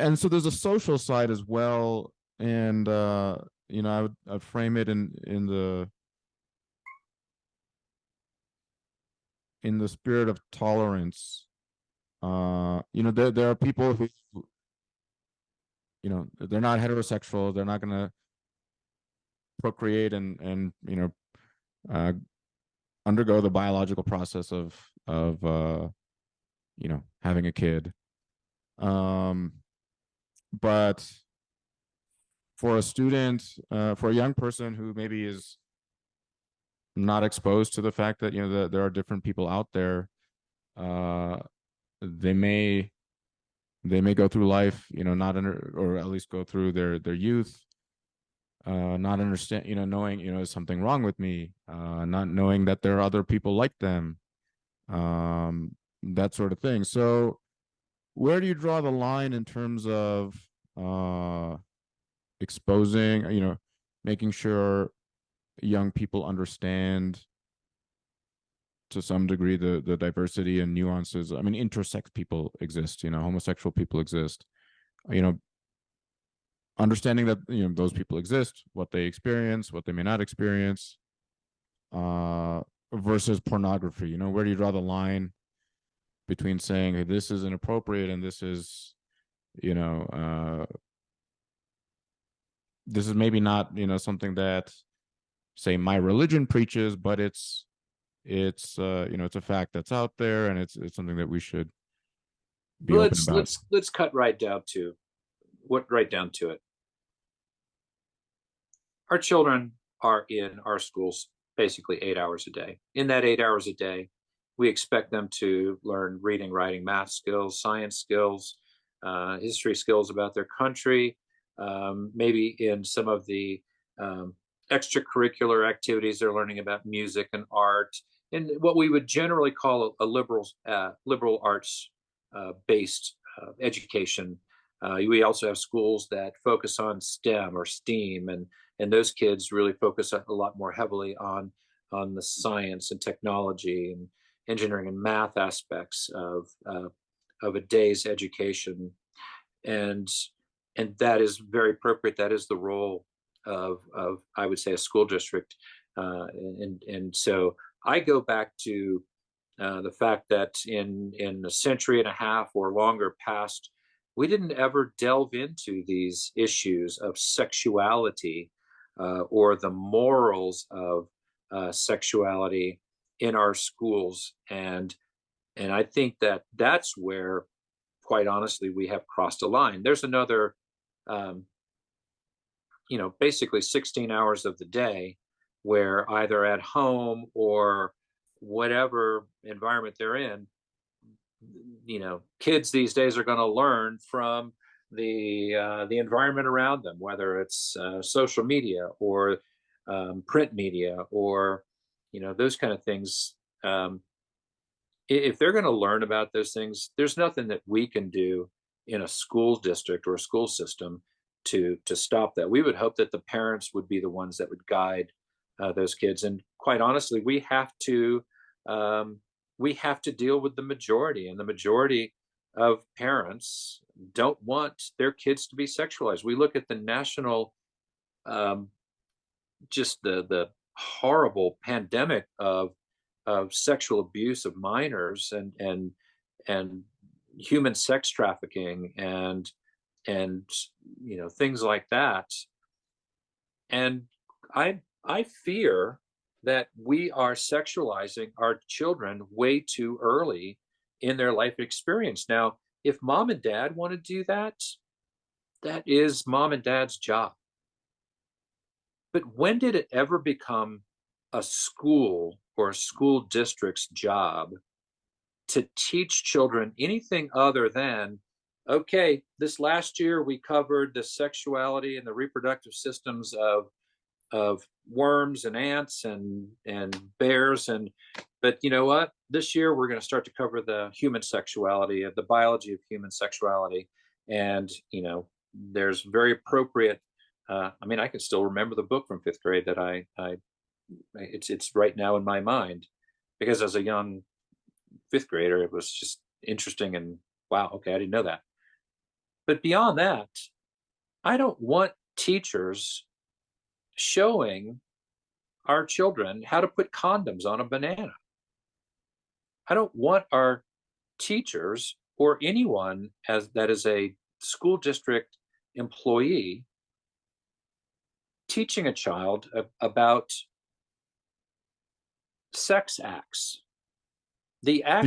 and so there's a social side as well, and I'd frame it in the spirit of tolerance. There are people who, they're not heterosexual, they're not going to procreate and uh, undergo the biological process of having a kid. um but for a student, for a young person who maybe is not exposed to the fact that that there are different people out there, uh they may go through life, not under, or at least go through their youth, not understand, knowing, is something wrong with me, not knowing that there are other people like them, um, that sort of thing. So, where do you draw the line in terms of uh, exposing, making sure young people understand to some degree the diversity and nuances? I mean, intersex people exist, homosexual people exist, you know, understanding that those people exist, what they experience, what they may not experience, uh, versus pornography. Where do you draw the line between saying, hey, this is inappropriate and this is maybe not something that, say, my religion preaches, but it's a fact that's out there, and it's something that we should be open let's about. let's let's cut right down to it. Our children are in our schools basically 8 hours a day. In that 8 hours a day, we expect them to learn reading, writing, math skills, science skills, history skills about their country, maybe in some of the um, extracurricular activities they're learning about music and art, and what we would generally call a liberal arts based education. We also have schools that focus on STEM or STEAM, and those kids really focus a lot more heavily on the science and technology and engineering and math aspects of a day's education, and that is very appropriate. That is the role of I would say a school district, and so I go back to the fact that in a century and a half or longer past, we didn't ever delve into these issues of sexuality or the morals of sexuality in our schools, and I think that that's where, quite honestly, we have crossed a line. There's another, um, basically 16 hours of the day where either at home or whatever environment they're in, kids these days are going to learn from the environment around them, whether it's social media or print media or those kind of things. If they're going to learn about those things, there's nothing that we can do in a school district or a school system to stop that. We would hope that the parents would be the ones that would guide those kids, and quite honestly, um, we have to deal with the majority, and the majority of parents don't want their kids to be sexualized. We look at the national, um, just the horrible pandemic of sexual abuse of minors and human sex trafficking and things like that. And I fear that we are sexualizing our children way too early in their life experience. Now, if mom and dad want to do that, that is mom and dad's job. But when did it ever become a school or a school district's job to teach children anything other than, okay, this last year we covered the sexuality and the reproductive systems of worms and ants and bears, and but you know what, this year we're going to start to cover the human sexuality, of the biology of human sexuality. And there's very appropriate, I mean, I can still remember the book from fifth grade that I it's right now in my mind, because as a young fifth grader it was just interesting, and wow, okay, I didn't know that. But beyond that, I don't want teachers showing our children how to put condoms on a banana. I don't want our teachers or anyone as that is a school district employee teaching a child about sex acts. The act